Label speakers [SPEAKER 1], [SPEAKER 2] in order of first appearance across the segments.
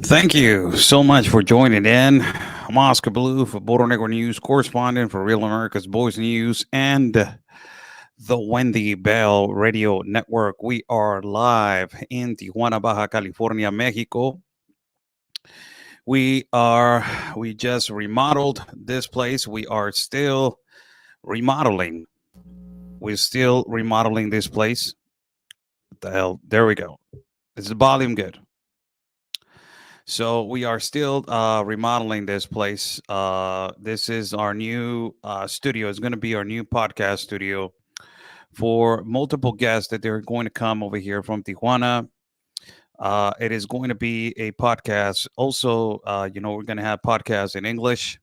[SPEAKER 1] Thank you so much for joining in. I'm Oscar Blue for Border Negro News, correspondent for Real America's Boys News and the Wendy Bell Radio Network. We are live in Tijuana, Baja California, Mexico. We are, we just remodeled this place. We are still remodeling. We're still remodeling this place. What the hell? There we go. Is the volume good? So we are still remodeling this place. This is our new studio. It's going to be our new podcast studio for multiple guests that they're going to come over here from Tijuana. It is going to be a podcast. Also, we're going to have podcasts in English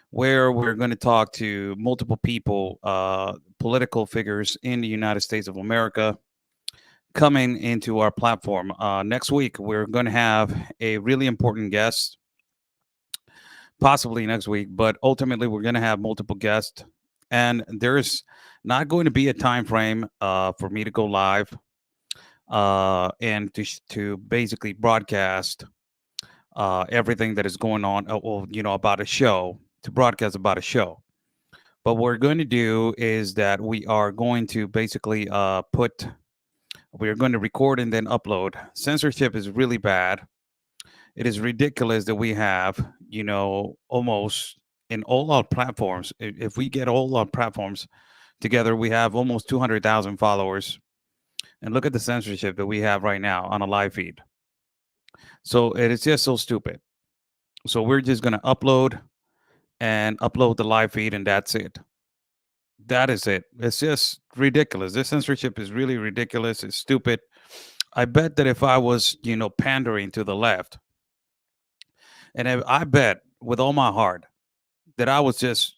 [SPEAKER 1] where we're going to talk to multiple people, political figures in the United States of America coming into our platform. Next week, we're going to have a really important guest possibly next week, but ultimately we're going to have multiple guests, and there's not going to be a time frame for me to go live and to basically broadcast everything that is going on. About a show to broadcast about a show. But what we're going to do is that we are going to basically we are going to record and then upload. Censorship is really bad. It is ridiculous that we have, almost in all our platforms. If we get all our platforms together, we have almost 200,000 followers. And look at the censorship that we have right now on a live feed. So it is just so stupid. So we're just going to upload and upload the live feed, and that's it. That is it. It's just ridiculous. This censorship is really ridiculous. It's stupid. I bet that if I was, pandering to the left, and I bet with all my heart that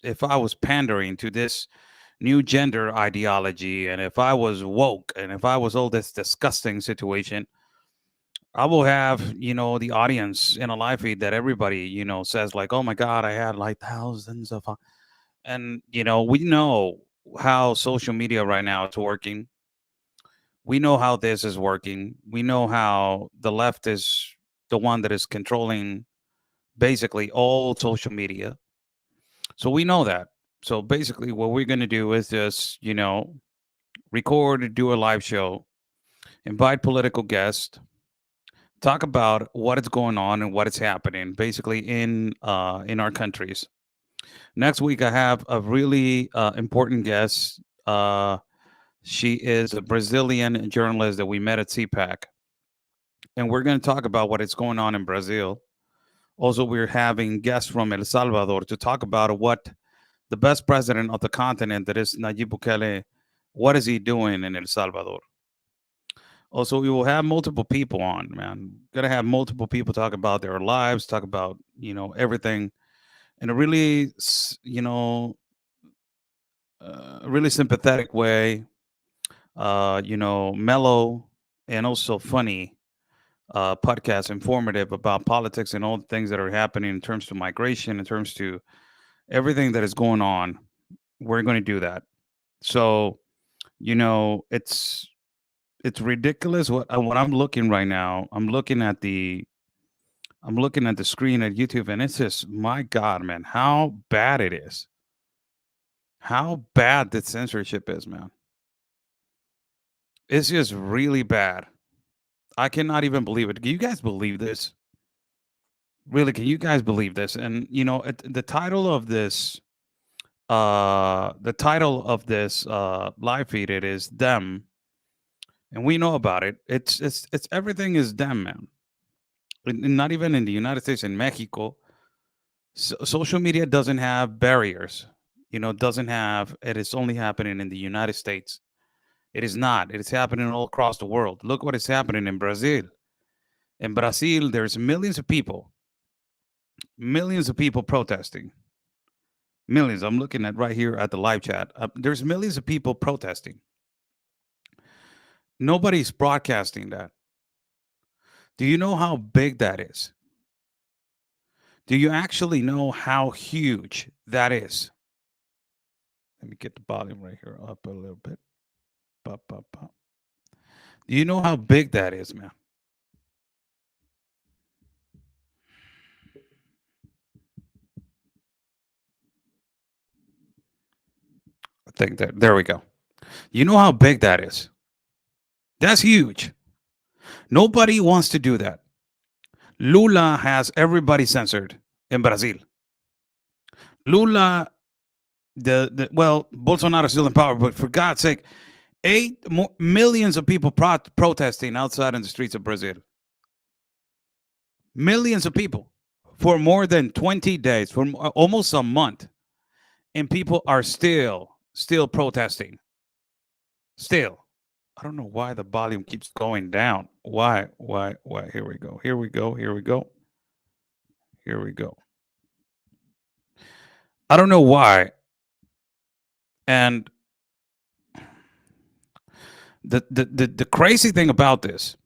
[SPEAKER 1] if I was pandering to this new gender ideology, and if I was woke, and if I was all this disgusting situation, I will have, the audience in a live feed that everybody, says like, oh my God, I had like thousands of, and, we know how social media right now is working. We know how this is working. We know how the left is the one that is controlling basically all social media. So we know that. So basically, what we're going to do is just, record, do a live show, invite political guests, talk about what is going on and what is happening, basically in our countries. Next week, I have a really important guest. She is a Brazilian journalist that we met at CPAC, and we're going to talk about what is going on in Brazil. Also, we're having guests from El Salvador to talk about what the best president of the continent, that is Nayib Bukele, what is he doing in El Salvador? Also, we will have multiple people on, man. Gonna have multiple people talk about their lives, talk about, everything in a really, really sympathetic way, mellow and also funny podcast, informative about politics and all the things that are happening in terms of migration, in terms to everything that is going on. We're going to do that. So, it's ridiculous what I'm looking right now. I'm looking at the screen at YouTube, and it's just, my God, man, how bad it is. How bad the censorship is, man. It's just really bad. I cannot even believe it. Can you guys believe this? Really, can you guys believe this? And the title of this live feed, it is them, and we know about it. It's everything is them, man. Not even in the United States, in Mexico, social media doesn't have barriers. Doesn't have it is only happening in the United States. It is not. It is happening all across the world. Look what is happening in Brazil. In Brazil, there's millions of people protesting. Millions. I'm looking at right here at the live chat. There's millions of people protesting. Nobody's broadcasting that. Do you know how big that is? Do you actually know how huge that is? Let me get the volume right here up a little bit. Pop, pop, pop. Do you know how big that is, man? think that there we go. You know how big that is? That's huge. Nobody wants to do that. Lula has everybody censored in Brazil. Lula, the well, Bolsonaro is still in power, but for God's sake, millions of people protesting outside in the streets of Brazil. Millions of people for more than 20 days, for almost a month, and people are still protesting. Still. I don't know why the volume keeps going down. Why? Why? Why? Here we go. Here we go. Here we go. Here we go. I don't know why. And the crazy thing about this,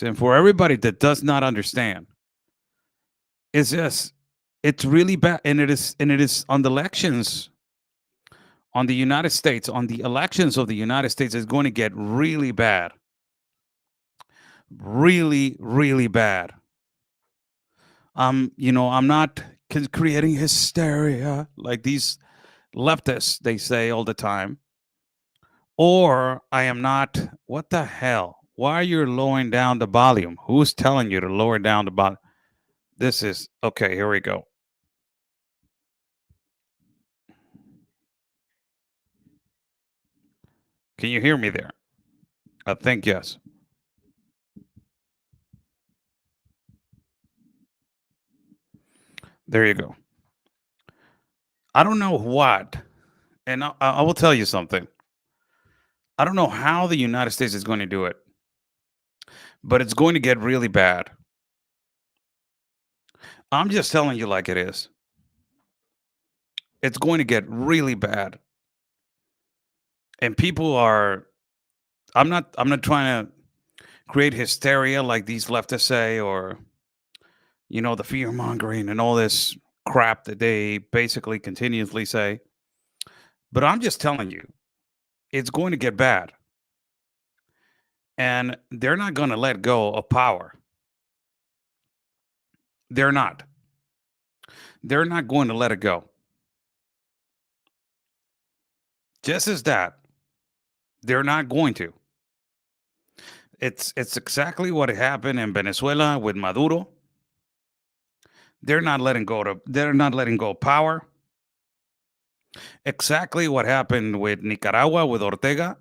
[SPEAKER 1] and for everybody that does not understand, is this: it's really bad, and it is on the elections on the United States, on the elections of the United States is going to get really bad. Really, really bad. I'm not creating hysteria like these leftists they say all the time. Or I am not. What the hell? Why are you lowering down the volume? Who's telling you to lower down the volume? This is okay. Here we go. Can you hear me there? I think yes. There you go. I don't know what, and I will tell you something. I don't know how the United States is going to do it, but it's going to get really bad. I'm just telling you like it is. It's going to get really bad. And people are I'm not trying to create hysteria like these leftists say, or the fear mongering and all this crap that they basically continuously say. But I'm just telling you, it's going to get bad. And they're not going to let go of power. They're not. They're not going to let it go. Just as that, they're not going to. It's exactly what happened in Venezuela with Maduro. They're not letting go of power. Exactly what happened with Nicaragua with Ortega.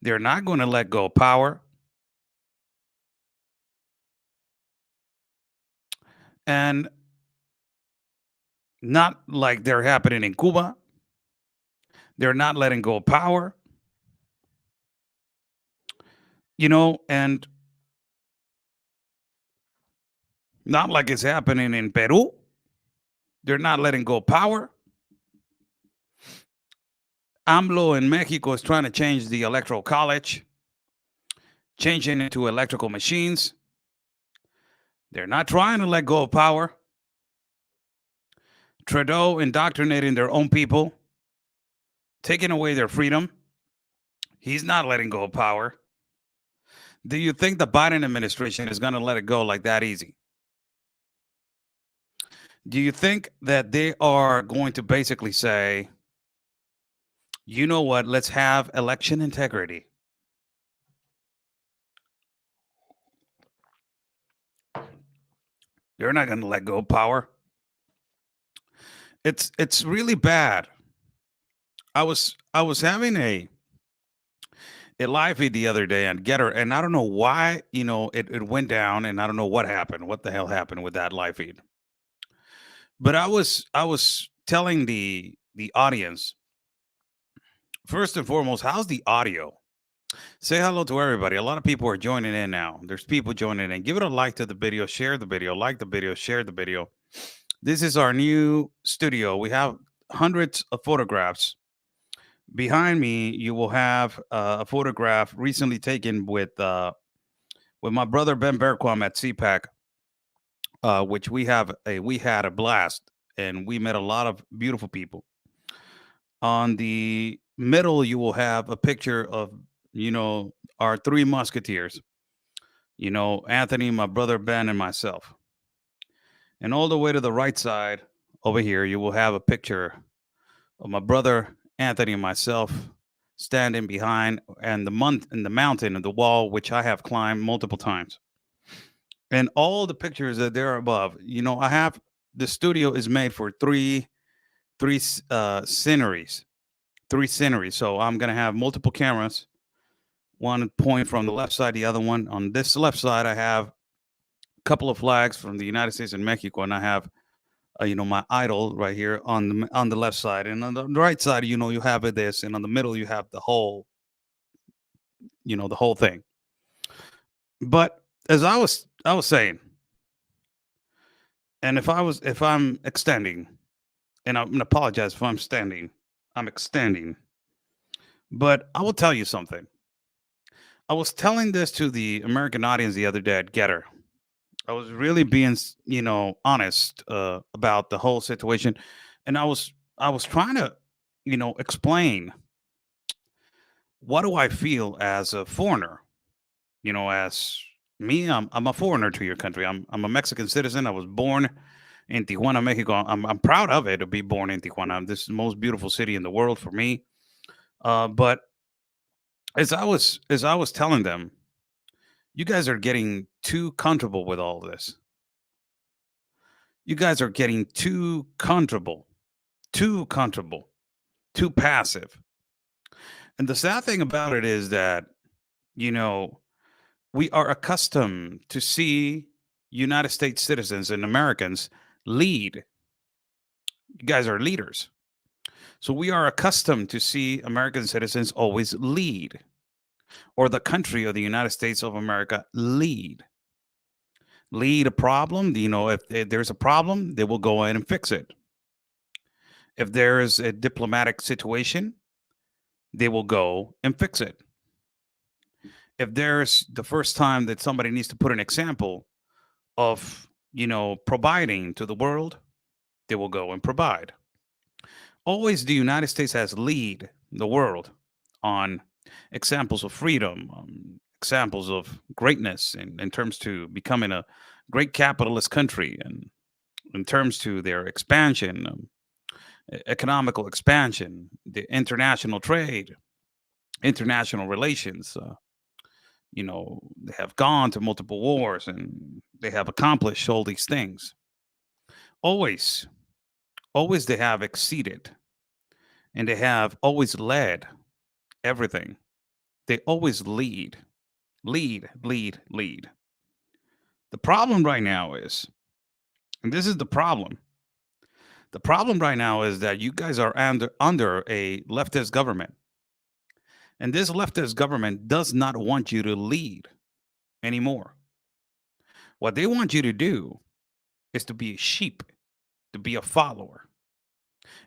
[SPEAKER 1] They're not going to let go of power. And not like they're happening in Cuba. They're not letting go of power. And not like it's happening in Peru. They're not letting go of power. AMLO in Mexico is trying to change the electoral college, changing it to electrical machines. They're not trying to let go of power. Trudeau indoctrinating their own people, taking away their freedom. He's not letting go of power. Do you think the Biden administration is going to let it go like that easy? Do you think that they are going to basically say, you know what, let's have election integrity? They're not going to let go of power. It's really bad. I was having a live feed the other day on Getter, and I don't know why, it went down, and I don't know what happened. What the hell happened with that live feed? But I was telling the audience, first and foremost, how's the audio? Say hello to everybody. A lot of people are joining in now. There's people joining in. Give it a like to the video, share the video, like the video, share the video. This is our new studio. We have hundreds of photographs. Behind me, you will have a photograph recently taken with my brother Ben Berquam at CPAC, which we had a blast, and we met a lot of beautiful people. On the middle, you will have a picture of our three musketeers. Anthony, my brother Ben, and myself. And all the way to the right side over here, you will have a picture of my brother Anthony and myself standing behind and the mountain and the wall which I have climbed multiple times. And all the pictures that there above, I have the studio is made for sceneries, three sceneries. So I'm gonna have multiple cameras, one point from the left side, the other one on this left side. I have a couple of flags from the United States and Mexico, and I have my idol right here on the left side, and on the right side, you have this, and on the middle you have the whole thing. But as I was saying, and if I'm extending, and I'm gonna apologize if I'm standing, I'm extending. But I will tell you something. I was telling this to the American audience the other day at Getter. I was really being, honest about the whole situation, and I was trying to, explain what do I feel as a foreigner. As me, I'm a foreigner to your country. I'm a Mexican citizen. I was born in Tijuana, Mexico. I'm proud of it to be born in Tijuana. This is the most beautiful city in the world for me. But as I was telling them, you guys are getting too comfortable with all this. You guys are getting too comfortable, too comfortable, too passive. And the sad thing about it is that, you know, we are accustomed to see United States citizens and Americans lead. You guys are leaders. So we are accustomed to see American citizens always lead, or the country of the United States of America lead. Lead a problem. If there's a problem, they will go in and fix it. If there is a diplomatic situation, they will go and fix it. If there's the first time that somebody needs to put an example of, providing to the world, they will go and provide. Always the United States has lead the world on examples of freedom, examples of greatness in terms to becoming a great capitalist country, and in terms to their expansion, economical expansion, the international trade, international relations. They have gone to multiple wars and they have accomplished all these things. Always, always they have exceeded, and they have always led everything. They always lead, lead, lead, lead. The problem right now is, and this is the problem right now is that you guys are under a leftist government. And this leftist government does not want you to lead anymore. What they want you to do is to be a sheep, to be a follower,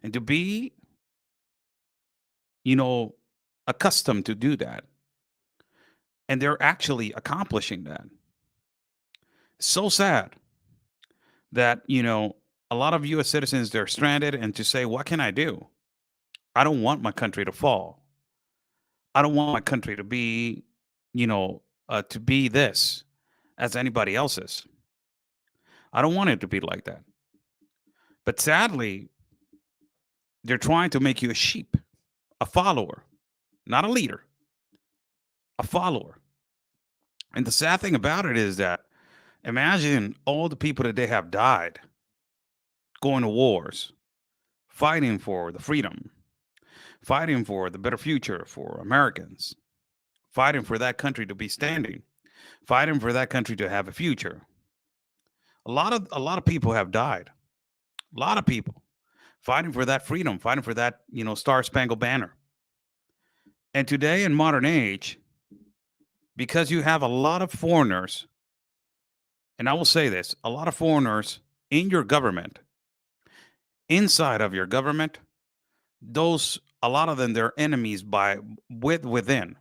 [SPEAKER 1] and to be, you know, accustomed to do that. And they're actually accomplishing that. So sad that, a lot of US citizens, they're stranded, and to say, what can I do? I don't want my country to fall. I don't want my country to be this as anybody else's. I don't want it to be like that. But sadly, they're trying to make you a sheep, a follower, not a leader, a follower. And the sad thing about it is that, imagine all the people that they have died going to wars, fighting for the freedom, fighting for the better future for Americans, fighting for that country to be standing, fighting for that country to have a future. A lot of people have died. A lot of people fighting for that freedom, fighting for that, Star Spangled Banner. And today in modern age, because you have a lot of foreigners, and I will say this, a lot of foreigners in your government, inside of your government, those a lot of them they're enemies within.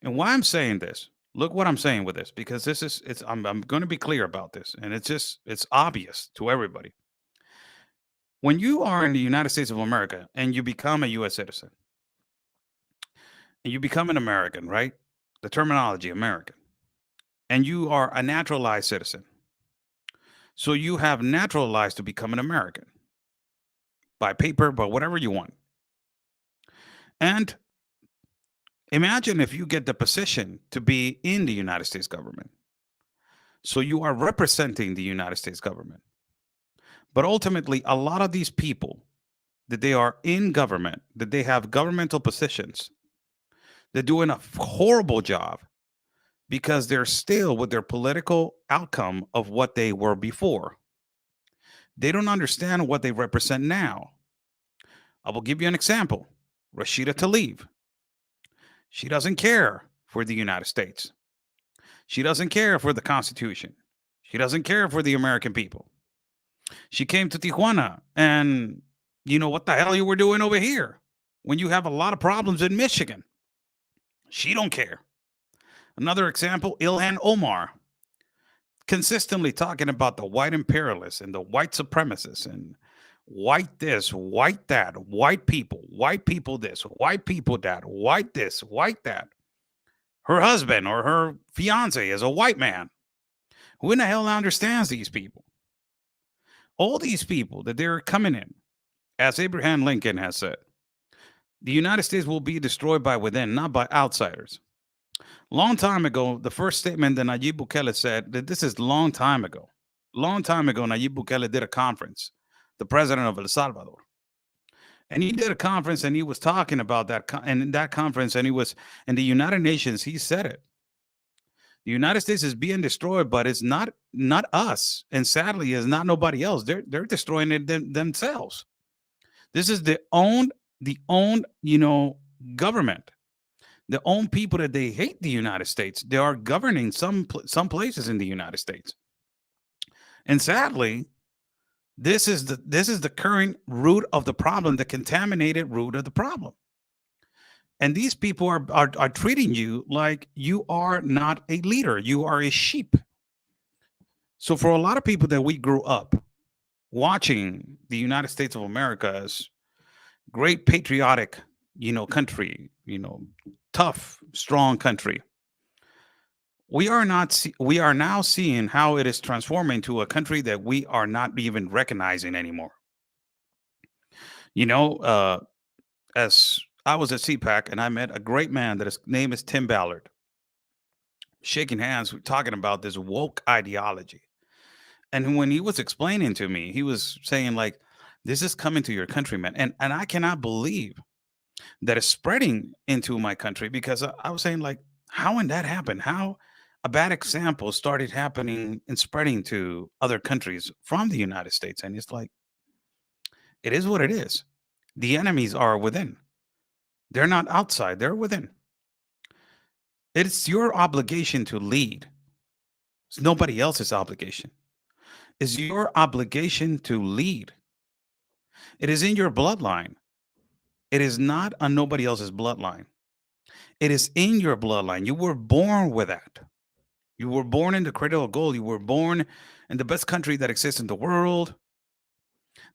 [SPEAKER 1] And why I'm saying this, look what I'm saying with this, because this is it's I'm going to be clear about this, and it's obvious to everybody. When you are in the United States of America and you become a US citizen and you become an American, right? The terminology American, and you are a naturalized citizen. So you have naturalized to become an American. by paper, by whatever you want. And imagine if you get the position to be in the United States government. So you are representing the United States government. But ultimately, a lot of these people that they are in government, that they have governmental positions, they're doing a horrible job because they're still with their political outcome of what they were before. They don't understand what they represent now. I will give you an example. Rashida Tlaib. She doesn't care for the United States. She doesn't care for the Constitution. She doesn't care for the American people. She came to Tijuana and what the hell you were doing over here when you have a lot of problems in Michigan. She don't care. Another example, Ilhan Omar, consistently talking about the white imperialists and the white supremacists and white this, white that, white people this, white people that, white this, white that. Her husband or her fiance is a white man. Who in the hell understands these people? All these people that they're coming in, as Abraham Lincoln has said, the United States will be destroyed by within, not by outsiders. Long time ago, the first statement that Nayib Bukele said, that this is long time ago. Long time ago, Nayib Bukele did a conference, the president of El Salvador. And he did a conference and he was talking about that. And in that conference, and he was in the United Nations, he said it. The United States is being destroyed, but it's not us. And sadly, it's not nobody else. They're destroying it themselves. This is the own government. The own people that they hate the United States. They are governing some places in the United States. And sadly, this is the current root of the problem, the contaminated root of the problem. And these people are treating you like you are not a leader. You are a sheep. So for a lot of people that we grew up watching the United States of America as great patriotic, country, tough, strong country. We are now seeing how it is transforming to a country that we are not even recognizing anymore. As I was at CPAC and I met a great man that his name is Tim Ballard. Shaking hands, talking about this woke ideology. And when he was explaining to me, he was saying like, this is coming to your country, man. And I cannot believe that is spreading into my country because I was saying like, how did that happen? How a bad example started happening and spreading to other countries from the United States. And it's like, it is what it is. The enemies are within. They're not outside, they're within. It's your obligation to lead. It's nobody else's obligation. It's your obligation to lead. It is in your bloodline. It is not on nobody else's bloodline. It is in your bloodline. You were born with that. You were born in the cradle of gold. You were born in the best country that exists in the world.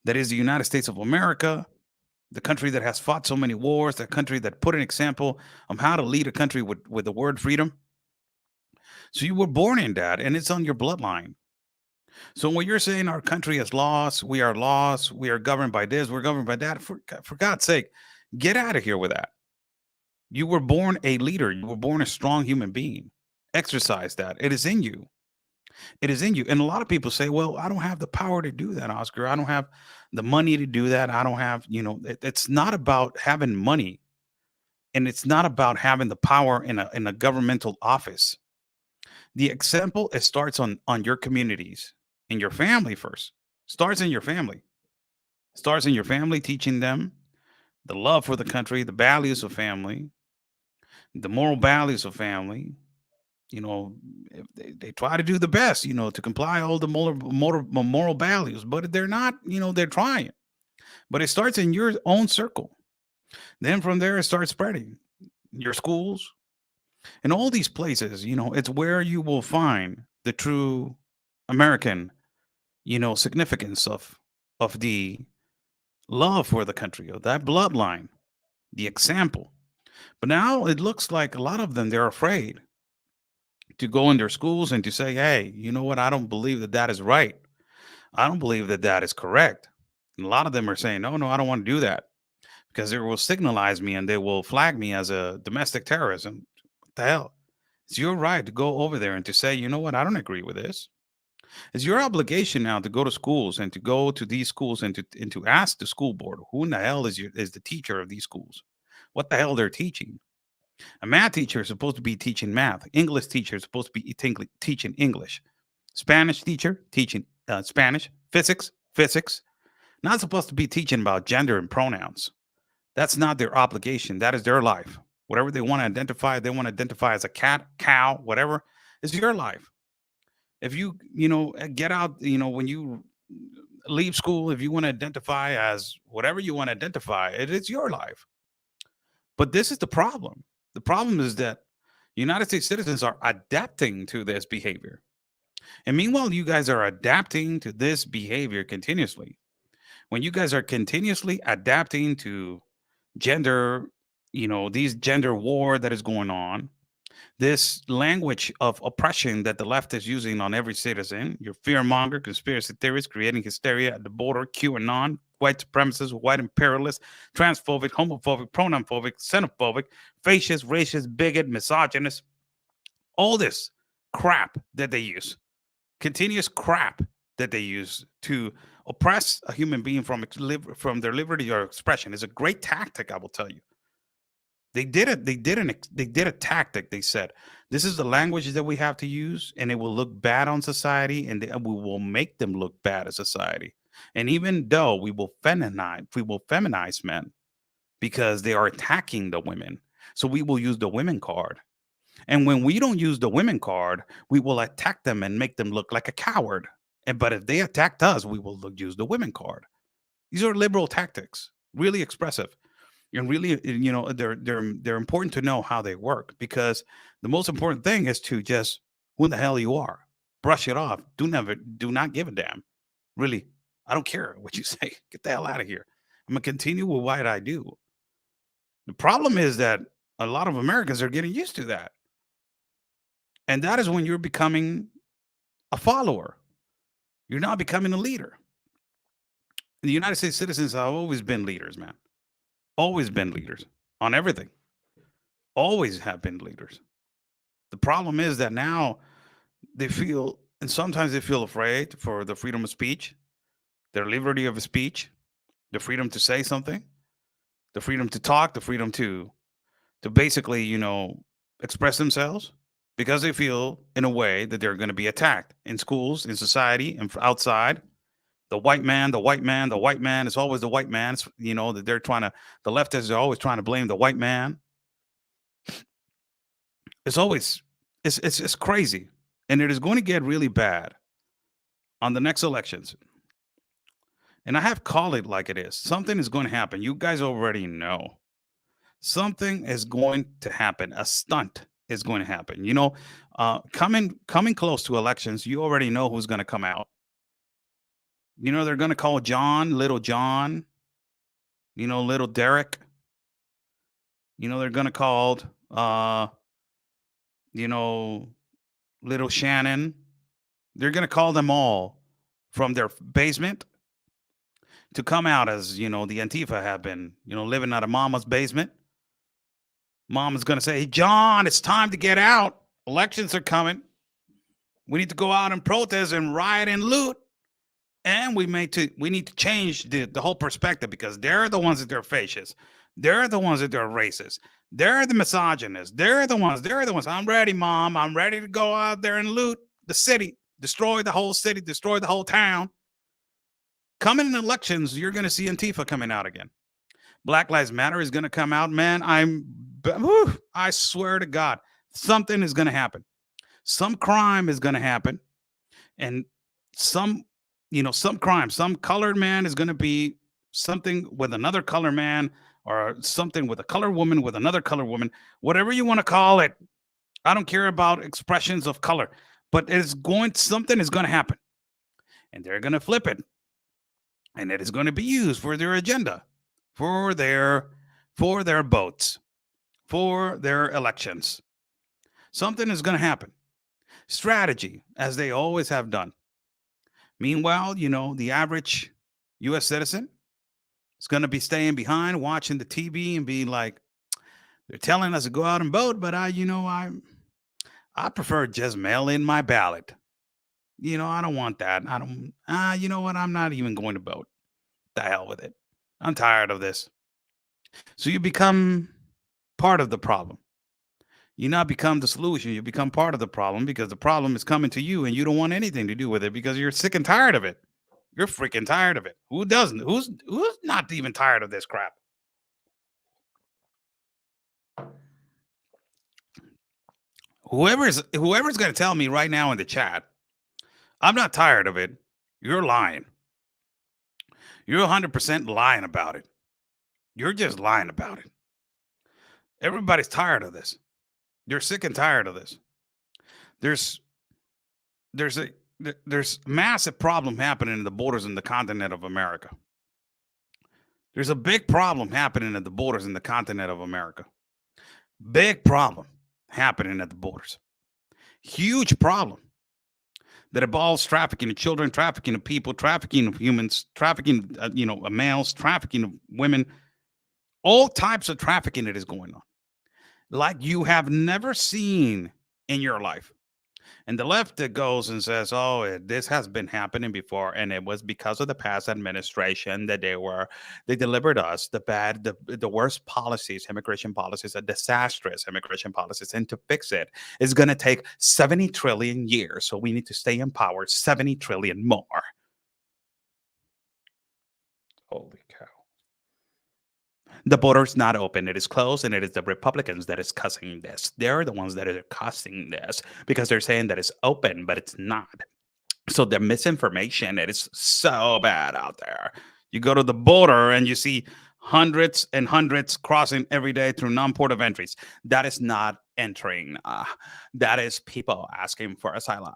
[SPEAKER 1] That is the United States of America. The country that has fought so many wars. The country that put an example of how to lead a country with the word freedom. So you were born in that, and it's on your bloodline. So when you're saying our country is lost, we are governed by this, we're governed by that, for God's sake, get out of here with that. You were born a leader. You were born a strong human being. Exercise that. It is in you. It is in you. And a lot of people say, well, I don't have the power to do that, Oscar. I don't have the money to do that. I don't have, it's not about having money. And it's not about having the power in a governmental office. The example, it starts on your communities, in your family first. Starts in your family. Starts in your family, teaching them the love for the country, the values of family, the moral values of family. If they try to do the best, to comply all the moral values, but they're not, they're trying. But it starts in your own circle. Then from there, it starts spreading. Your schools and all these places, it's where you will find the true American, significance of the love for the country, of that bloodline, the example. But now it looks like a lot of them, they're afraid to go in their schools and to say, hey, you know what? I don't believe that is right. I don't believe that is correct. And a lot of them are saying, "No, no, I don't want to do that because it will signalize me and they will flag me as a domestic terrorist." And what the hell? It's your right to go over there and to say, you know what, I don't agree with this. It's your obligation now to go to schools and to go to these schools and to ask the school board who in the hell is the teacher of these schools, what the hell they're teaching. A math teacher is supposed to be teaching math. English teacher is supposed to be teaching English. Spanish teacher teaching Spanish. Physics. Not supposed to be teaching about gender and pronouns. That's not their obligation. That is their life. Whatever they want to identify, they want to identify as a cat, cow, whatever. It's your life. If you get out, when you leave school, if you want to identify as whatever you want to identify, it is your life. But this is the problem. The problem is that United States citizens are adapting to this behavior. And meanwhile, you guys are adapting to this behavior continuously. When you guys are continuously adapting to gender, these gender war that is going on, this language of oppression that the left is using on every citizen, your fear monger, conspiracy theories, creating hysteria at the border, QAnon, white supremacists, white imperialists, transphobic, homophobic, pronounphobic, xenophobic, fascist, racist, bigot, misogynist, all this crap that they use, continuous crap that they use to oppress a human being from their liberty or expression is a great tactic, I will tell you. They did it. They did a tactic. They said, "This is the language that we have to use, and it will look bad on society, and we will make them look bad as society. And even though we will feminize men because they are attacking the women, so we will use the women card. And when we don't use the women card, we will attack them and make them look like a coward. And but if they attacked us, we will use the women card. These are liberal tactics, really expressive." And really, they're important to know how they work, because the most important thing is to just who the hell you are, brush it off. Do not give a damn. Really, I don't care what you say. Get the hell out of here. I'm gonna continue with what I do. The problem is that a lot of Americans are getting used to that, and that is when you're becoming a follower. You're not becoming a leader. The United States citizens have always been leaders, man. Always been leaders on everything. Always have been leaders. The problem is that now they feel, and sometimes they feel afraid for the freedom of speech, their liberty of speech, the freedom to say something, the freedom to talk, the freedom to basically, express themselves, because they feel in a way that they're going to be attacked in schools, in society, and outside. The white man, the white man, the white man. It's always the white man. That they're trying to. The leftists are always trying to blame the white man. It's always it's crazy, and it is going to get really bad on the next elections. And I have called it like it is. Something is going to happen. You guys already know something is going to happen. A stunt is going to happen. Coming close to elections, you already know who's going to come out. They're going to call Little John, Little Derek. They're going to call, you know, Little Shannon. They're going to call them all from their basement to come out as, the Antifa have been, living out of mama's basement. Mama's going to say, "Hey, John, it's time to get out. Elections are coming. We need to go out and protest and riot and loot. And we need to change the whole perspective, because they're the ones that they're fascists. They're the ones that they're racist. They're the misogynists. They're the ones. I'm ready, Mom. I'm ready to go out there and loot the city, destroy the whole city, destroy the whole town." Coming in elections, you're going to see Antifa coming out again. Black Lives Matter is going to come out. Man, I swear to God, something is going to happen. Some crime is going to happen. And some crime, some colored man is going to be something with another colored man, or something with a colored woman with another colored woman, whatever you want to call it. I don't care about expressions of color, but something is going to happen, and they're going to flip it, and it is going to be used for their agenda, for their votes, for their elections. Something is going to happen. Strategy, as they always have done. Meanwhile, the average U.S. citizen, is going to be staying behind, watching the TV, and be like, they're telling us to go out and vote, but I prefer just mail in my ballot. I don't want that. I don't. You know what? I'm not even going to vote. The hell with it. I'm tired of this. So you become part of the problem. You not become the solution. You become part of the problem because the problem is coming to you and you don't want anything to do with it because you're sick and tired of it. You're freaking tired of it. Who doesn't? Who's not even tired of this crap? Whoever's going to tell me right now in the chat, I'm not tired of it. You're lying. You're 100% lying about it. You're just lying about it. Everybody's tired of this. They're sick and tired of this. There's there's a there's massive problem happening in the borders in the continent of America. There's a big problem happening at the borders in the continent of America. Big problem happening at the borders. Huge problem that involves trafficking of children, trafficking of people, trafficking of humans, trafficking, of males, trafficking of women, all types of trafficking that is going on, like you have never seen in your life. And the left that goes and says, "Oh, this has been happening before, and it was because of the past administration that they delivered us the worst policies, immigration policies, disastrous immigration policies, and to fix it is going to take 70 trillion years. So we need to stay in power 70 trillion more." Holy cow! The border's not open; it is closed, and it is the Republicans that is cussing this. They're the ones that are cussing this because they're saying that it's open, but it's not. So the misinformation, it is so bad out there. You go to the border and you see hundreds and hundreds crossing every day through non-port of entries. That is not entering. That is people asking for asylum.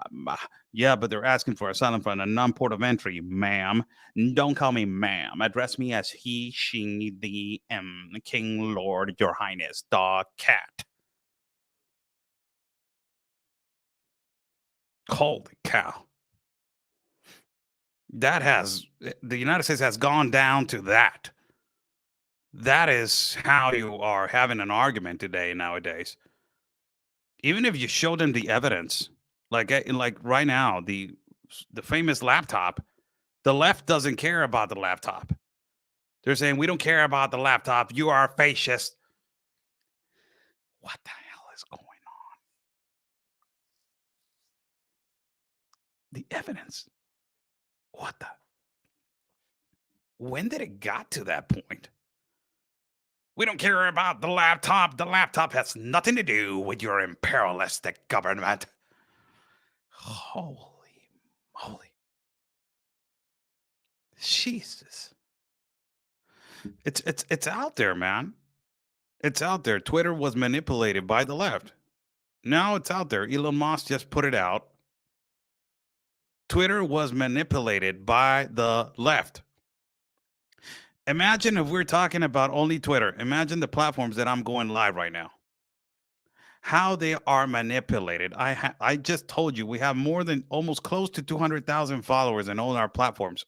[SPEAKER 1] Yeah, but they're asking for asylum from a non-port of entry, ma'am. Don't call me ma'am. Address me as he, she, the King, Lord, Your Highness, the cat. Holy cow. The United States has gone down to that. That is how you are having an argument today nowadays. Even if you show them the evidence, like right now, the famous laptop, the left doesn't care about the laptop. They're saying we don't care about the laptop. You are a fascist. What the hell is going on? The evidence. What the? When did it got to that point? We don't care about the laptop. The laptop has nothing to do with your imperialistic government. Holy moly. Jesus. It's out there, man. It's out there. Twitter was manipulated by the left. Now it's out there. Elon Musk just put it out. Twitter was manipulated by the left. Imagine if we're talking about only Twitter. Imagine the platforms that I'm going live right now. How they are manipulated. I just told you we have more than almost close to 200,000 followers in all our platforms.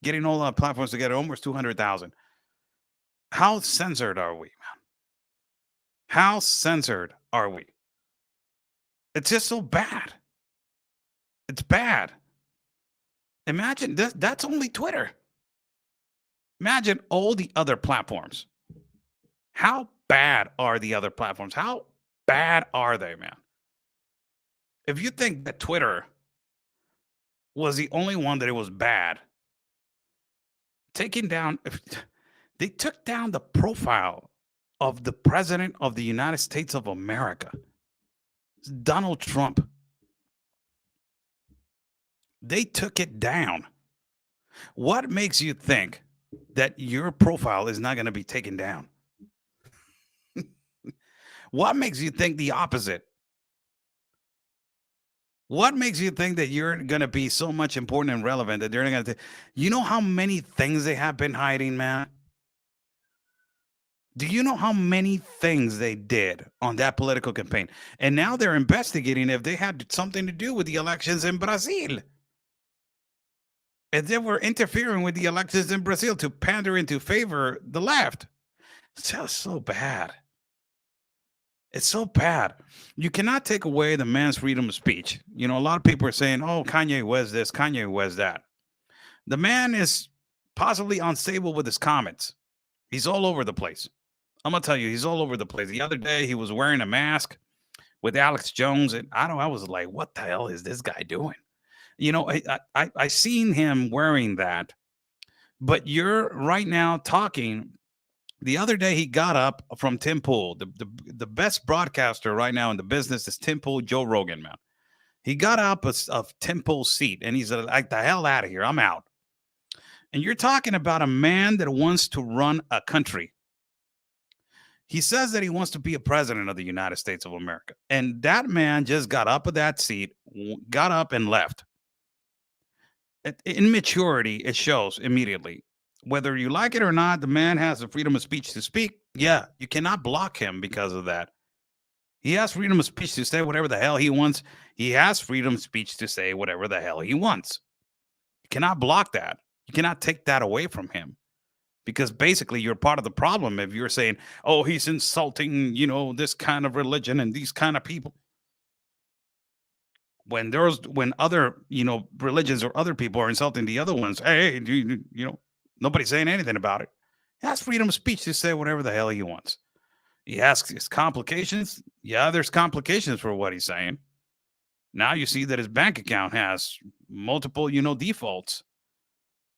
[SPEAKER 1] Getting all our platforms together, almost 200,000. How censored are we, man? How censored are we? It's just so bad. It's bad. Imagine that's only Twitter. Imagine all the other platforms. How bad are the other platforms? How bad are they, man? If you think that Twitter was the only one that it was bad, they took down the profile of the president of the United States of America, Donald Trump. They took it down. What makes you think that your profile is not going to be taken down? What makes you think the opposite? What makes you think that you're going to be so much important and relevant that they're not going to? You know how many things they have been hiding, man? Do you know how many things they did on that political campaign? And now they're investigating if they had something to do with the elections in Brazil. And then we're interfering with the elections in Brazil to pander and to favor the left. So bad. It's so bad. You cannot take away the man's freedom of speech. A lot of people are saying, oh, Kanye West this, Kanye West that. The man is possibly unstable with his comments. He's all over the place. I'm gonna tell you, he's all over the place. The other day, he was wearing a mask with Alex Jones, and I was like, "What the hell is this guy doing?" I seen him wearing that, but you're right now talking. The other day, he got up from Tim Pool, the best broadcaster right now in the business is Tim Pool, Joe Rogan, man. He got up of Tim Pool's seat, and he's like, "The hell out of here! I'm out." And you're talking about a man that wants to run a country. He says that he wants to be a president of the United States of America. And that man just got up of that seat, got up and left. Immaturity, it shows immediately. Whether you like it or not, the man has the freedom of speech to speak. Yeah, you cannot block him because of that. He has freedom of speech to say whatever the hell he wants. He has freedom of speech to say whatever the hell he wants. You cannot block that. You cannot take that away from him. Because basically you're part of the problem if you're saying, oh, he's insulting, this kind of religion and these kind of people. When other, religions or other people are insulting the other ones, hey, nobody's saying anything about it. He has freedom of speech to say whatever the hell he wants. He asks his complications. Yeah, there's complications for what he's saying. Now you see that his bank account has multiple, defaults.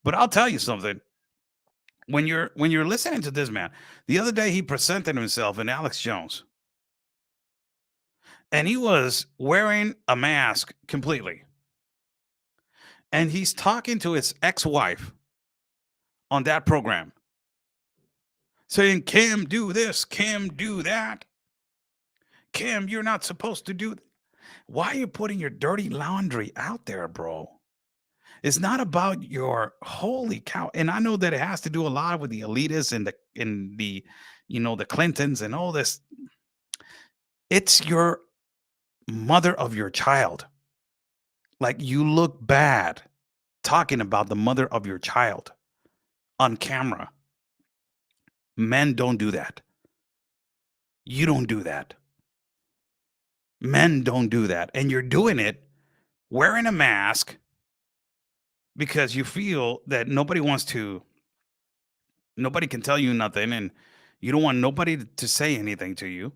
[SPEAKER 1] But I'll tell you something. When you're listening to this man, the other day he presented himself in Alex Jones, and he was wearing a mask completely, and he's talking to his ex-wife on that program, saying, "Kim, do this. Kim, do that. Kim, you're not supposed to do." Why are you putting your dirty laundry out there, bro? It's not about your holy cow. And I know that it has to do a lot with the elitists and the the Clintons and all this. It's your mother of your child. Like you look bad talking about the mother of your child on camera. Men don't do that. You don't do that. Men don't do that. And you're doing it wearing a mask because you feel that nobody can tell you nothing and you don't want nobody to say anything to you.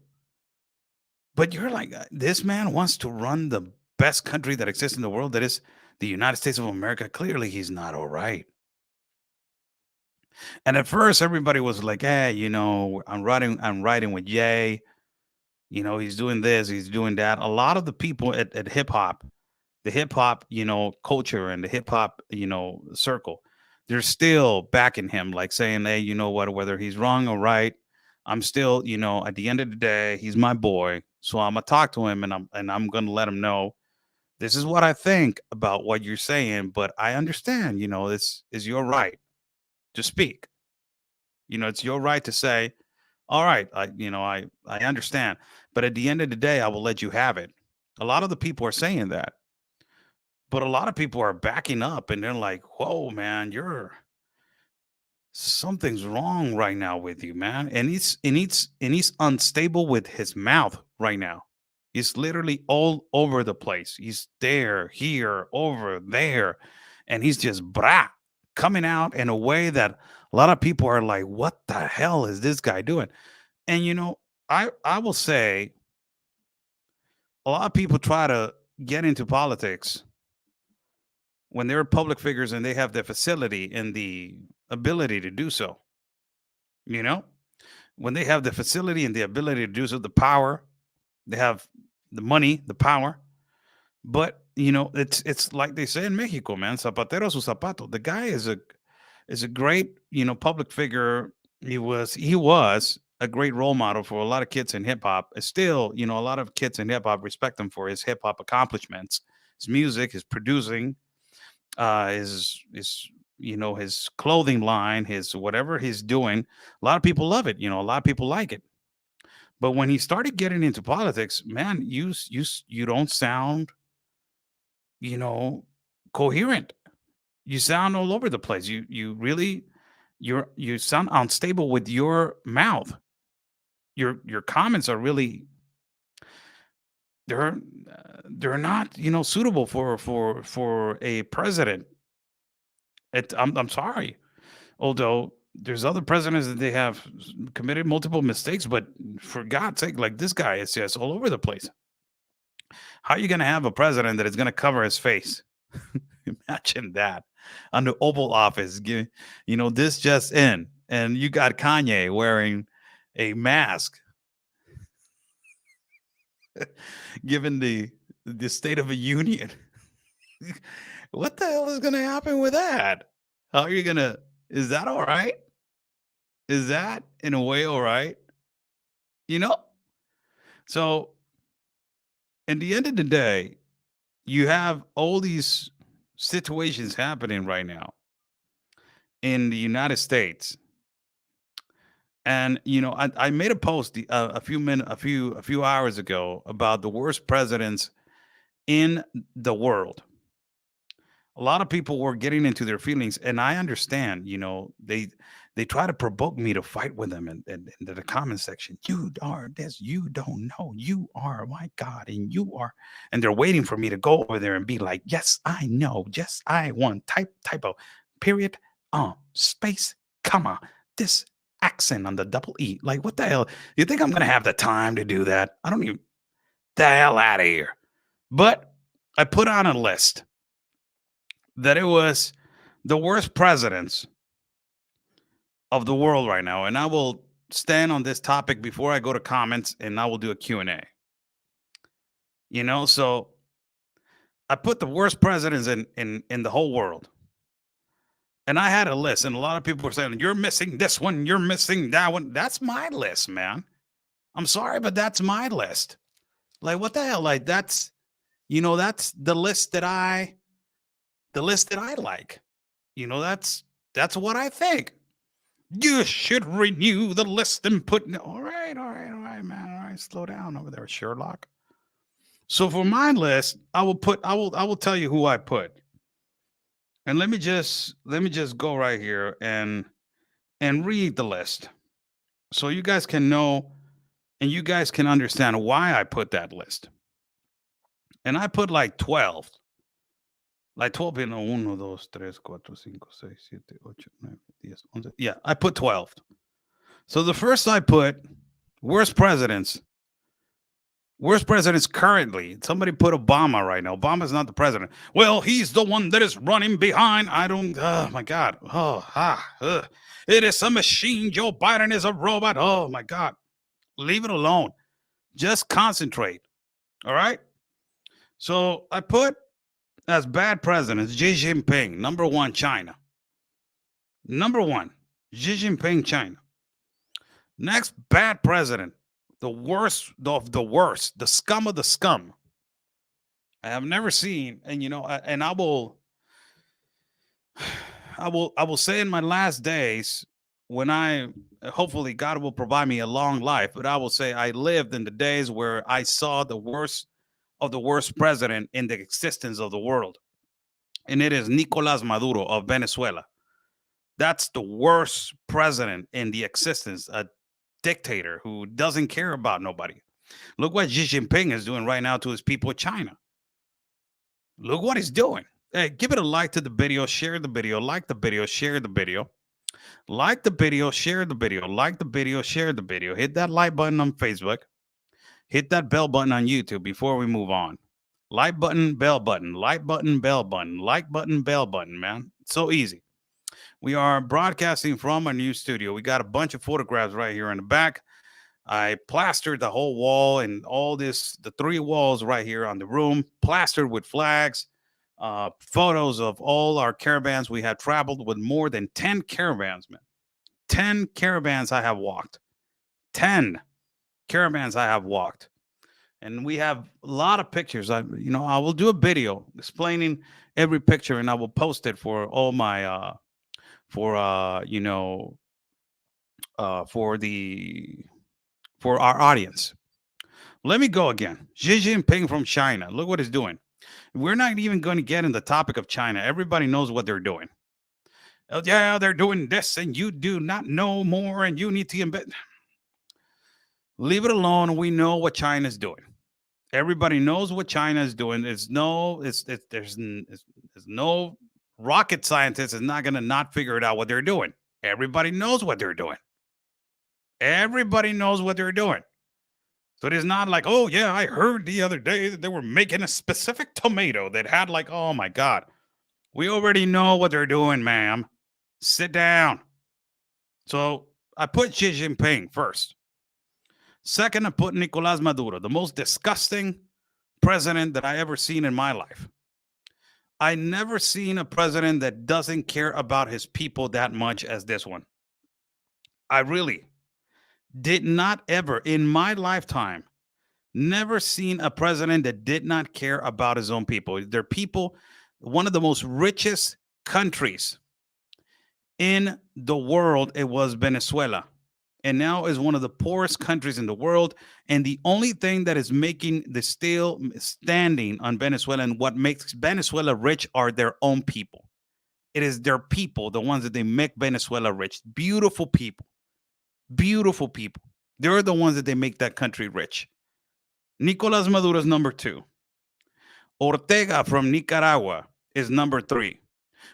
[SPEAKER 1] But you're like, this man wants to run the best country that exists in the world, that is the United States of America. Clearly, he's not all right. And at first, everybody was like, hey, I'm riding with Jay. He's doing this, he's doing that. A lot of the people at hip hop, the hip hop, culture and the hip hop, circle, they're still backing him, like saying, hey, you know what, whether he's wrong or right, I'm still, at the end of the day, he's my boy. So I'm gonna talk to him and I'm gonna let him know this is what I think about what you're saying, but I understand, this is your right to speak. It's your right to say, all right, I understand. But at the end of the day, I will let you have it. A lot of the people are saying that. But a lot of people are backing up and they're like, whoa, man, you're something's wrong right now with you, man. And he's unstable with his mouth right now. He's literally all over the place. He's there, here, over there, and he's just coming out in a way that a lot of people are like, "What the hell is this guy doing?" And I will say, a lot of people try to get into politics when they're public figures and they have the facility and the ability to do so. You know, when they have the facility and the ability to do so, the power, they have the money, the power. But it's like they say in Mexico, man. Zapatero su zapato. The guy is a great public figure. He was a great role model for a lot of kids in hip hop. Still, a lot of kids in hip hop respect him for his hip hop accomplishments, his music, his producing, his clothing line, his whatever he's doing. A lot of people love it. A lot of people like it. But when he started getting into politics, man, you don't sound, you know, coherent. You sound all over the place. You really you sound unstable with your mouth. Your comments are really they're they're not, suitable for a president. I'm sorry. Although there's other presidents that they have committed multiple mistakes, but for God's sake, like this guy is just all over the place. How are you going to have a president that is going to cover his face? Imagine that on the Oval Office. This just in, and you got Kanye wearing a mask, given the State of a Union. What the hell is going to happen with that? How are you going to? Is that all right? Is that in a way all right? You know? So, in the end of the day, you have all these situations happening right now in the United States. And I made a post a few hours ago about the worst presidents in the world. A lot of people were getting into their feelings, and I understand. They try to provoke me to fight with them in the comment section. You are this, you don't know, you are my God, and you are, and they're waiting for me to go over there and be like, yes, I know, yes, I want typo, period, space, comma, this accent on the double E. Like, what the hell? You think I'm gonna have the time to do that? I don't even the hell out of here. But I put on a list that it was the worst presidents of the world right now, and I will stand on this topic before I go to comments, and I will do a Q&A. So I put the worst presidents in the whole world. And I had a list, and a lot of people were saying, you're missing this one, you're missing that one. That's my list, man. I'm sorry, but that's my list. Like, what the hell? Like, that's the list that I like. That's what I think. You should renew the list and put. All right, man. All right, slow down over there, Sherlock. So for my list, I will tell you who I put. And let me just go right here and read the list, so you guys can know and you guys can understand why I put that list. And I put like 12. Like 12, 1, 2, 3, 4, 5, 6, 7, 8, 9, 10, 11. Yeah, I put 12. So the first I put worst presidents currently. Somebody put Obama right now. Obama's not the president. Well, he's the one that is running behind. I don't, oh my God. It is a machine. Joe Biden is a robot. Oh my God. Leave it alone. Just concentrate. All right. So I put as bad presidents Xi Jinping, number one, China. Number one, Xi Jinping, China. Next bad president, the worst of the worst, the scum of the scum. I have never seen, and and I will say in my last days, when I hopefully God will provide me a long life, but I will say I lived in the days where I saw the worst of the worst president in the existence of the world. And it is Nicolas Maduro of Venezuela. That's the worst president in the existence, a dictator who doesn't care about nobody. Look what Xi Jinping is doing right now to his people in China. Look what he's doing. Hey, give it a like to the video, share the video, like the video, share the video. Like the video, share the video, like the video, share the video. Hit that like button on Facebook. Hit that bell button on YouTube before we move on. Like button, bell button, like button, bell button, like button, bell button, man. It's so easy. We are broadcasting from our new studio. We got a bunch of photographs right here in the back. I plastered the whole wall and the 3 walls right here on the room, plastered with flags, photos of all our caravans. We have traveled with more than 10 caravans, man. 10 caravans I have walked. 10 caravans I have walked. And we have a lot of pictures. I will do a video explaining every picture, and I will post it for all my for for our audience. Let me go again. Xi Jinping from China. Look what he's doing. We're not even going to get in the topic of China. Everybody knows what they're doing. Oh, yeah, they're doing this, and you do not know more, and you need to embed. Leave it alone. We know what China's doing. Everybody knows what China is doing. There's no rocket scientist is not going to not figure it out what they're doing. Everybody knows what they're doing. Everybody knows what they're doing. So it is not like, oh yeah, I heard the other day that they were making a specific tomato that had like, oh my God. We already know what they're doing, ma'am. Sit down. So I put Xi Jinping first. Second, I put Nicolas Maduro, the most disgusting president that I ever seen in my life. I never seen a president that doesn't care about his people that much as this one. I really did not ever in my lifetime never seen a president that did not care about his own people. Their people, one of the most richest countries in the world, it was Venezuela. And now is one of the poorest countries in the world. And the only thing that is making the still standing on Venezuela and what makes Venezuela rich are their own people. It is their people, the ones that they make Venezuela rich. Beautiful people. Beautiful people. They're the ones that they make that country rich. Nicolas Maduro is number 2. Ortega from Nicaragua is number 3.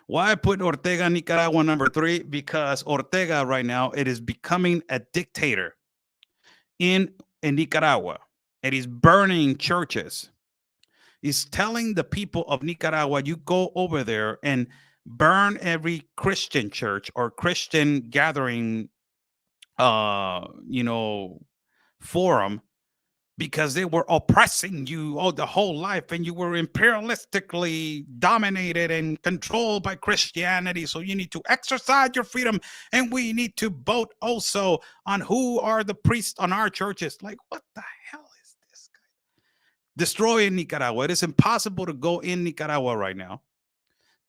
[SPEAKER 1] Why I put Ortega Nicaragua number 3? Because Ortega right now, it is becoming a dictator in Nicaragua. And he's burning churches. He's telling the people of Nicaragua, you go over there and burn every Christian church or Christian gathering, forum, because they were oppressing you all the whole life and you were imperialistically dominated and controlled by Christianity. So you need to exercise your freedom, and we need to vote also on who are the priests on our churches. Like, what the hell is this guy? Destroying Nicaragua. It is impossible to go in Nicaragua right now.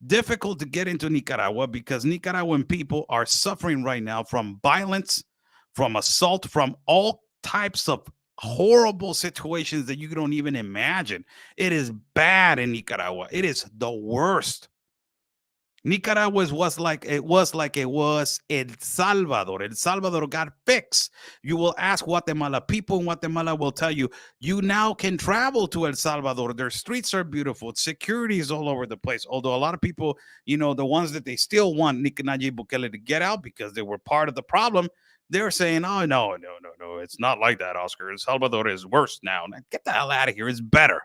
[SPEAKER 1] Difficult to get into Nicaragua because Nicaraguan people are suffering right now from violence, from assault, from all types of horrible situations that you don't even imagine. It is bad in Nicaragua. It is the worst. Nicaragua was like it was El Salvador. El Salvador got fixed. You will ask Guatemala. People in Guatemala will tell you, you now can travel to El Salvador. Their streets are beautiful. Security is all over the place. Although a lot of people, the ones that they still want Nayib Bukele to get out because they were part of the problem, they're saying, oh, no. It's not like that, Oscar. El Salvador is worse now. Get the hell out of here. It's better.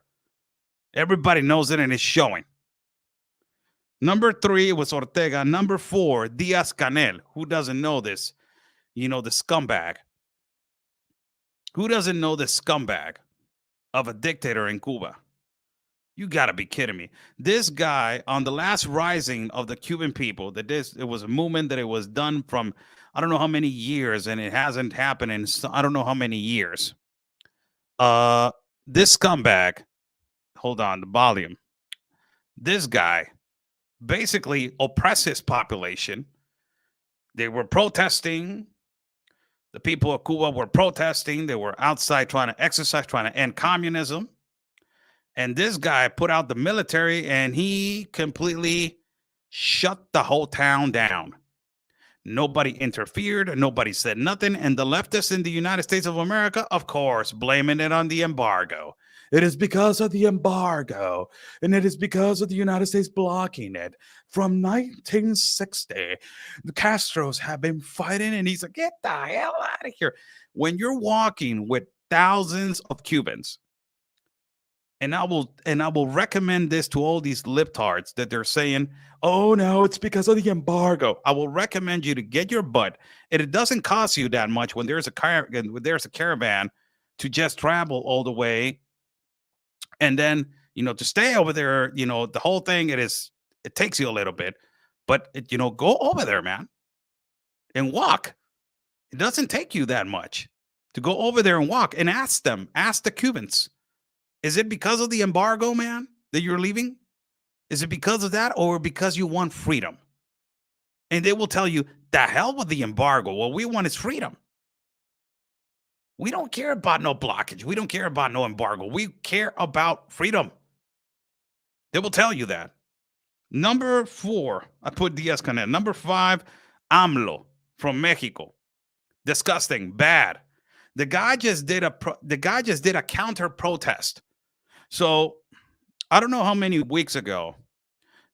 [SPEAKER 1] Everybody knows it and it's showing. Number 3 was Ortega. Number 4, Diaz-Canel. Who doesn't know this? The scumbag. Who doesn't know the scumbag of a dictator in Cuba? You got to be kidding me. This guy, on the last rising of the Cuban people, it was a movement that it was done from, I don't know how many years, and it hasn't happened in I don't know how many years. This scumbag, hold on, the volume. This guy basically oppress his population. They were protesting. The people of Cuba were protesting. They were outside trying to exercise, trying to end communism. And this guy put out the military and he completely shut the whole town down. Nobody interfered. Nobody said nothing. And the leftists in the United States of America, of course, blaming it on the embargo. It is because of the embargo, and it is because of the United States blocking it. From 1960, the Castros have been fighting, and he's like, get the hell out of here. When you're walking with thousands of Cubans, and I will recommend this to all these libtards that they're saying, oh, no, it's because of the embargo. I will recommend you to get your butt, and it doesn't cost you that much when there's a caravan to just travel all the way. And then, to stay over there, the whole thing, it takes you a little bit, but go over there, man, and walk. It doesn't take you that much to go over there and walk and ask the Cubans, is it because of the embargo, man, that you're leaving? Is it because of that or because you want freedom? And they will tell you, the hell with the embargo. What we want is freedom. We don't care about no blockage. We don't care about no embargo. We care about freedom. They will tell you that. Number 4, I put Diaz-Canel. Number 5, AMLO from Mexico. Disgusting, bad. The guy just did a counter protest. So I don't know how many weeks ago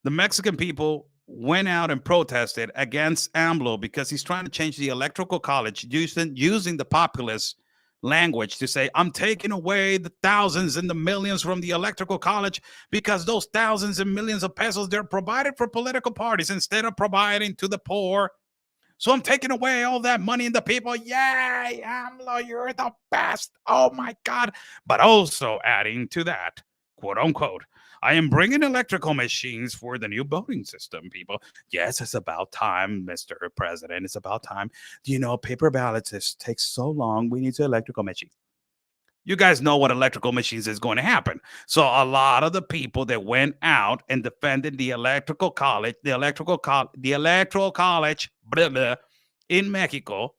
[SPEAKER 1] the Mexican people went out and protested against AMLO because he's trying to change the electoral college using the populist language to say, I'm taking away the thousands and the millions from the electoral college because those thousands and millions of pesos, they're provided for political parties instead of providing to the poor. So I'm taking away all that money and the people. Yay, AMLO, you're the best. Oh my God. But also adding to that, quote unquote, I am bringing electrical machines for the new voting system, people. Yes, it's about time, Mr. President. It's about time. Do you know paper ballots takes so long? We need electrical machines. You guys know what electrical machines is going to happen. So a lot of the people that went out and defended the electoral college, blah, blah, in Mexico,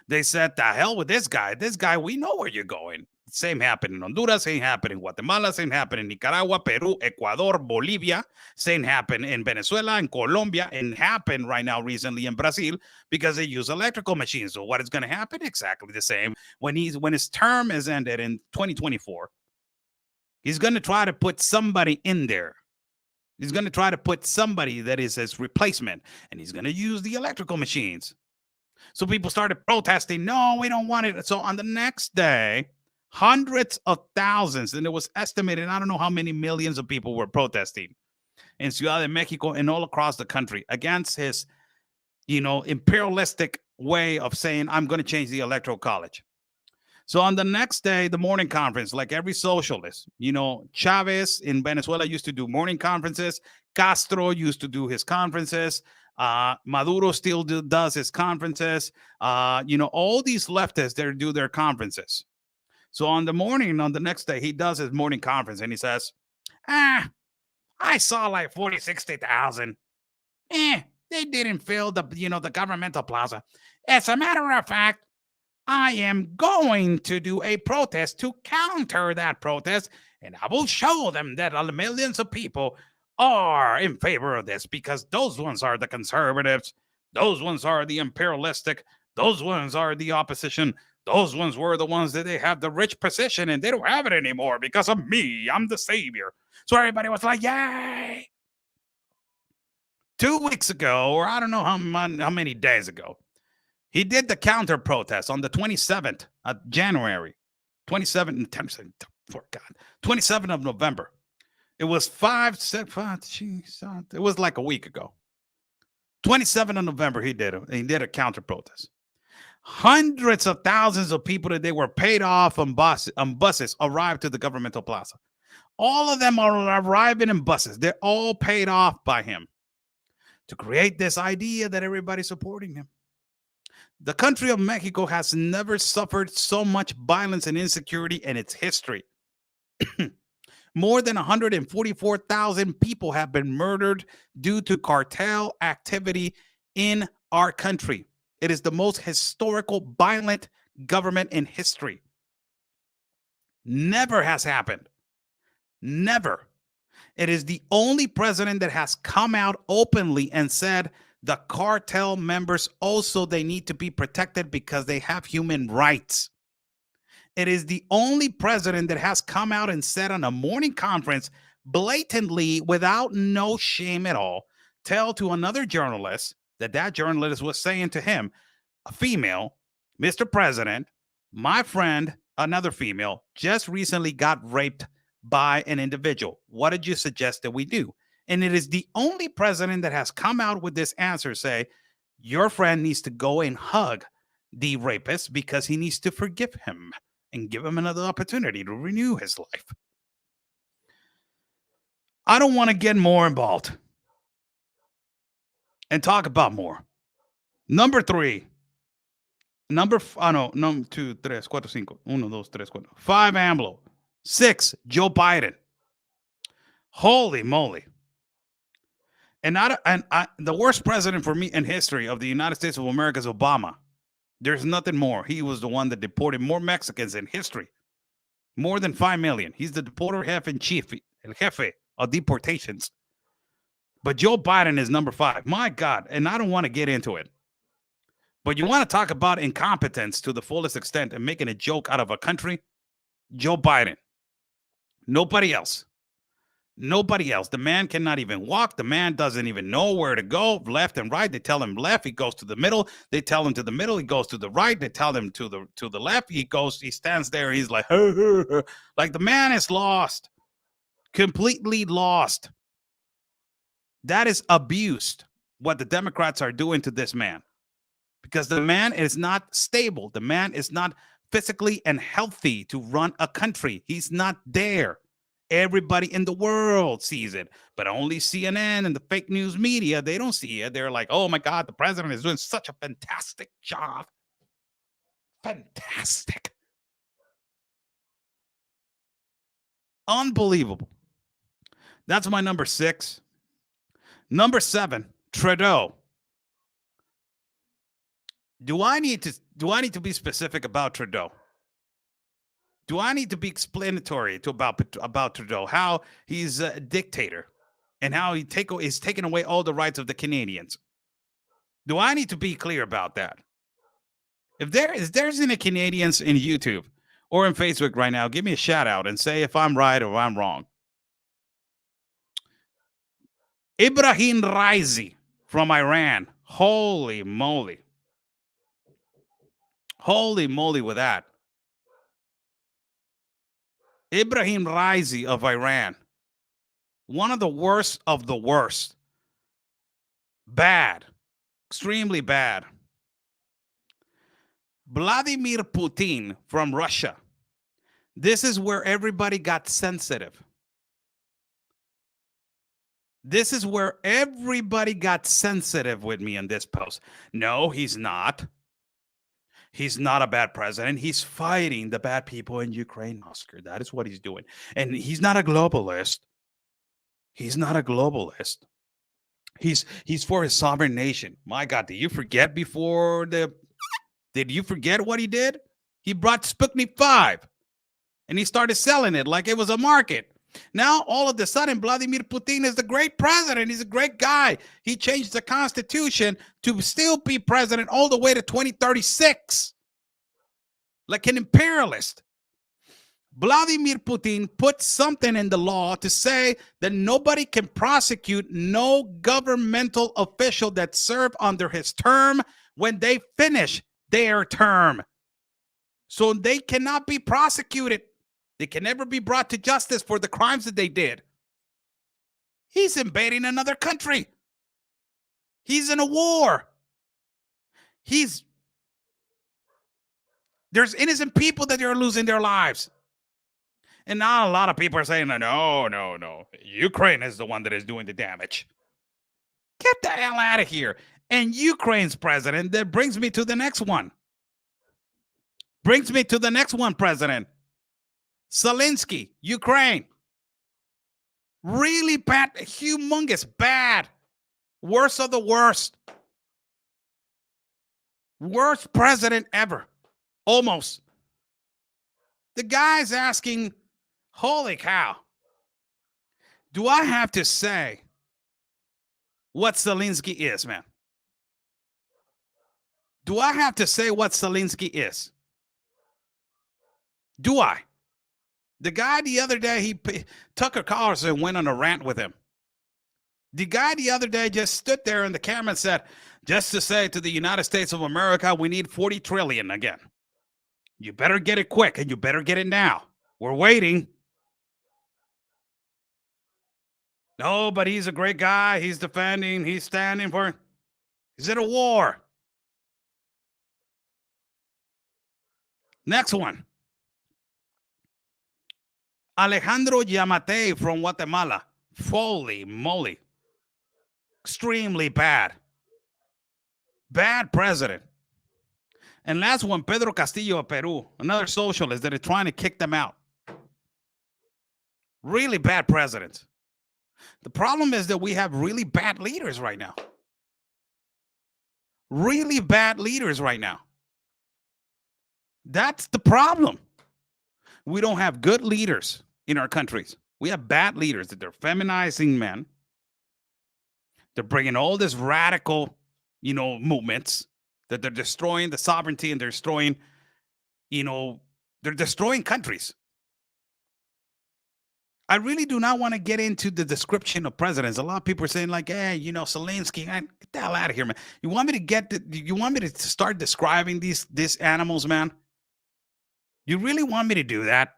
[SPEAKER 1] they said, the hell with this guy. This guy, we know where you're going. Same happened in Honduras, same happened in Guatemala, same happened in Nicaragua, Peru, Ecuador, Bolivia, same happened in Venezuela, in Colombia, and happened right now recently in Brazil because they use electrical machines. So what is going to happen? Exactly the same. When his term is ended in 2024, he's going to try to put somebody in there. He's going to try to put somebody that is his replacement, and he's going to use the electrical machines. So people started protesting. No, we don't want it. So on the next day, hundreds of thousands, and it was estimated, I don't know how many millions of people were protesting in Ciudad de Mexico and all across the country against his, imperialistic way of saying, I'm going to change the electoral college. So on the next day, the morning conference, like every socialist, Chavez in Venezuela used to do morning conferences. Castro used to do his conferences. Maduro still does his conferences. All these leftists, they do their conferences. So on the next day, he does his morning conference and he says, I saw like 40, 60,000. They didn't fill the governmental plaza. As a matter of fact, I am going to do a protest to counter that protest, and I will show them that millions of people are in favor of this because those ones are the conservatives, those ones are the imperialistic, those ones are the opposition, those ones were the ones that they have the rich position and they don't have it anymore because of me. I'm the savior. So everybody was like, yay. 2 weeks ago, or I don't know how many days ago, he did the counter protest on the 27th of January, 27th of November. It was it was like a week ago. 27th of November, he did a counter protest. Hundreds of thousands of people that they were paid off on buses arrived to the governmental plaza. All of them are arriving in buses. They're all paid off by him to create this idea that everybody's supporting him. The country of Mexico has never suffered so much violence and insecurity in its history. More than 144,000 people have been murdered due to cartel activity in our country. It is the most historical violent government in history. Never has happened. Never. It is the only president that has come out openly and said the cartel members also, they need to be protected because they have human rights. It is the only president that has come out and said on a morning conference, blatantly, without no shame at all, tell to another journalist that journalist was saying to him, a female, Mr. President, my friend, another female, just recently got raped by an individual. What did you suggest that we do? And it is the only president that has come out with this answer, say, your friend needs to go and hug the rapist because he needs to forgive him and give him another opportunity to renew his life. I don't want to get more involved and talk about more. Number 3. No, 2, 3, 4, 5. 1, 2, 3, 4. 5, AMLO. 6, Joe Biden. Holy moly. And the worst president for me in history of the United States of America is Obama. There's nothing more. He was the one that deported more Mexicans in history. More than 5 million. He's the deporter half in chief el jefe of deportations. But Joe Biden is number 5. My God. And I don't want to get into it. But you want to talk about incompetence to the fullest extent and making a joke out of a country? Joe Biden. Nobody else. Nobody else. The man cannot even walk. The man doesn't even know where to go, left and right. They tell him left, he goes to the middle. They tell him to the middle, he goes to the right. They tell him to the left, he stands there, he's like, like the man is lost. Completely lost. That is abused, what the Democrats are doing to this man. Because the man is not stable. The man is not physically and healthy to run a country. He's not there. Everybody in the world sees it, but only CNN and the fake news media, they don't see it. They're like, oh my God, the president is doing such a fantastic job. Fantastic. Unbelievable. That's my number 6. Number 7, Trudeau. Do I need to be specific about Trudeau? Do I need to be explanatory about Trudeau? How he's a dictator and how he's taking away all the rights of the Canadians? Do I need to be clear about that? If there's any Canadians in YouTube or in Facebook right now, give me a shout out and say if I'm right or I'm wrong. Ibrahim Raisi from Iran. Holy moly. Holy moly with that. Ibrahim Raisi of Iran. One of the worst of the worst. Bad. Extremely bad. Vladimir Putin from Russia. This is where everybody got sensitive. This is where everybody got sensitive with me in this post. No, he's not. He's not a bad president. He's fighting the bad people in Ukraine, Oscar. That is what he's doing. And he's not a globalist. He's not a globalist. He's for his sovereign nation. My God, did you forget what he did? He brought Sputnik 5 and he started selling it like it was a market. Now, all of a sudden, Vladimir Putin is the great president. He's a great guy. He changed the constitution to still be president all the way to 2036. Like an imperialist. Vladimir Putin put something in the law to say that nobody can prosecute no governmental official that served under his term when they finish their term. So they cannot be prosecuted. They can never be brought to justice for the crimes that they did. He's invading another country. He's in a war. There's innocent people that are losing their lives. And now a lot of people are saying, no. Ukraine is the one that is doing the damage. Get the hell out of here. And Ukraine's president, that brings me to the next one. President. Zelensky, Ukraine. Really bad, humongous, bad. Worst of the worst. Worst president ever. Almost. The guy's asking, holy cow. Do I have to say what Zelensky is, man? Do I have to say what Zelensky is? Do I? The guy the other day, Tucker Carlson went on a rant with him. The guy the other day just stood there in the camera and said, just to say to the United States of America, we need 40 trillion again. You better get it quick and you better get it now. We're waiting. No, but he's a great guy. He's defending. He's standing for. He's in a war. Next one. Alejandro Yamatei from Guatemala. Holy moly. Extremely bad. Bad president. And last one, Pedro Castillo of Peru. Another socialist that is trying to kick them out. Really bad president. The problem is that we have really bad leaders right now. Really bad leaders right now. That's the problem. We don't have good leaders in our countries. We have bad leaders that they're feminizing men. They're bringing all this radical, movements that they're destroying the sovereignty and they're destroying, they're destroying countries. I really do not want to get into the description of presidents. A lot of people are saying like, hey, Zelensky, man, get the hell out of here, man. You want me to start describing these animals, man? You really want me to do that?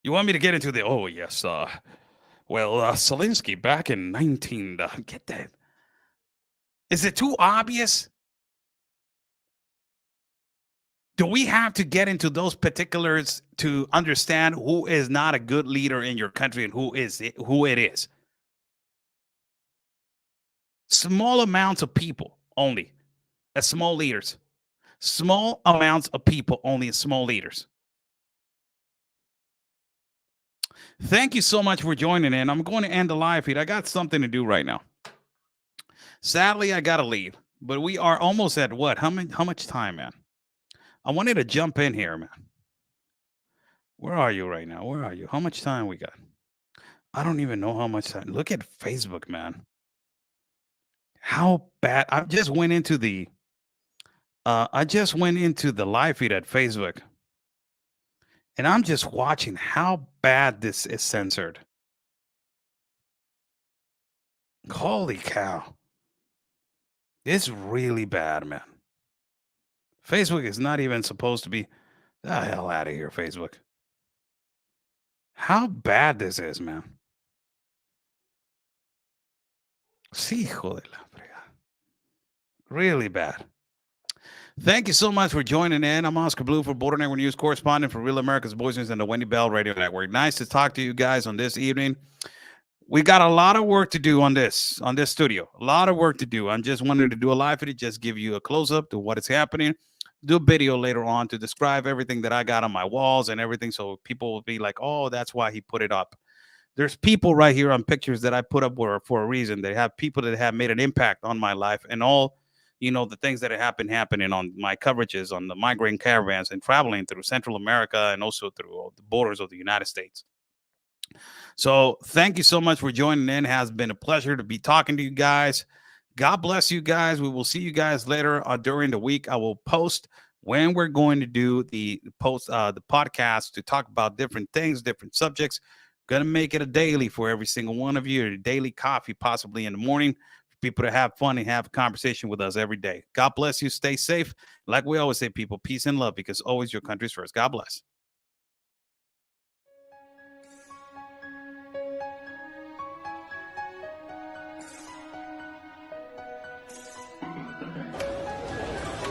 [SPEAKER 1] You want me to get into the, oh, yes, Zelensky back in 19, get that. Is it too obvious? Do we have to get into those particulars to understand who is not a good leader in your country and who it is? Small amounts of people only as small leaders. Small amounts of people only as small leaders. Thank you so much for joining in. I'm going to end the live feed. I got something to do right now. Sadly, I got to leave, but we are almost at what? How much time, man? I wanted to jump in here, man. Where are you right now? Where are you? How much time we got? I don't even know how much time. Look at Facebook, man. How bad. I just went into the live feed at Facebook. And I'm just watching how bad this is censored. Holy cow. It's really bad, man. Facebook is not even supposed to be. The hell out of here, Facebook. How bad this is, man. Sí, hijo de la fregada. Really bad. Thank you so much for joining in. I'm Oscar Blue for Border Network News correspondent for Real America's Voice News and the Wendy Bell Radio Network. Nice to talk to you guys on this evening. We got a lot of work to do on this studio. A lot of work to do. I'm just wanting to do a live video, just give you a close-up to what is happening. Do a video later on to describe everything that I got on my walls and everything, so people will be like, oh, that's why he put it up. There's people right here on pictures that I put up for a reason. They have people that have made an impact on my life and all, the things that have been happening on my coverages on the migrant caravans and traveling through Central America and also through the borders of the United States. So thank you so much for joining in. It has been a pleasure to be talking to you guys. God bless you guys. We will see you guys later during the week. I will post when we're going to do the podcast to talk about different things, different subjects. Going to make it a daily for every single one of you, a daily coffee, possibly in the morning, for people to have fun and have a conversation with us every day. God bless you. Stay safe. Like we always say, people, peace and love, because always your country's first. God bless.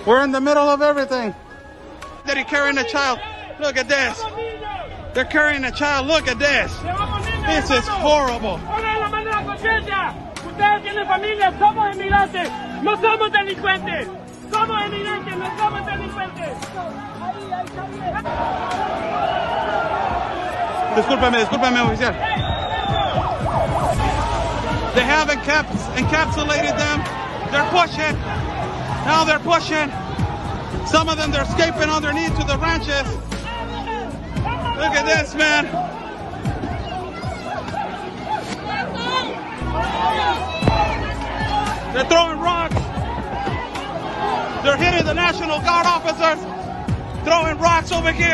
[SPEAKER 1] We're in the middle of everything. They're carrying a child. Look at this. They're carrying a child. Look at this. This is horrible. Ustedes tienen familia, somos inmigrantes, no somos delincuentes. Somos inmigrantes, no somos delincuentes. Discúlpeme, oficial. They haven't encapsulated them. They're pushing. Now they're pushing. Some of them, they're escaping underneath to the ranches. Look at this, man. They're throwing rocks. They're hitting the National Guard officers. Throwing rocks over here.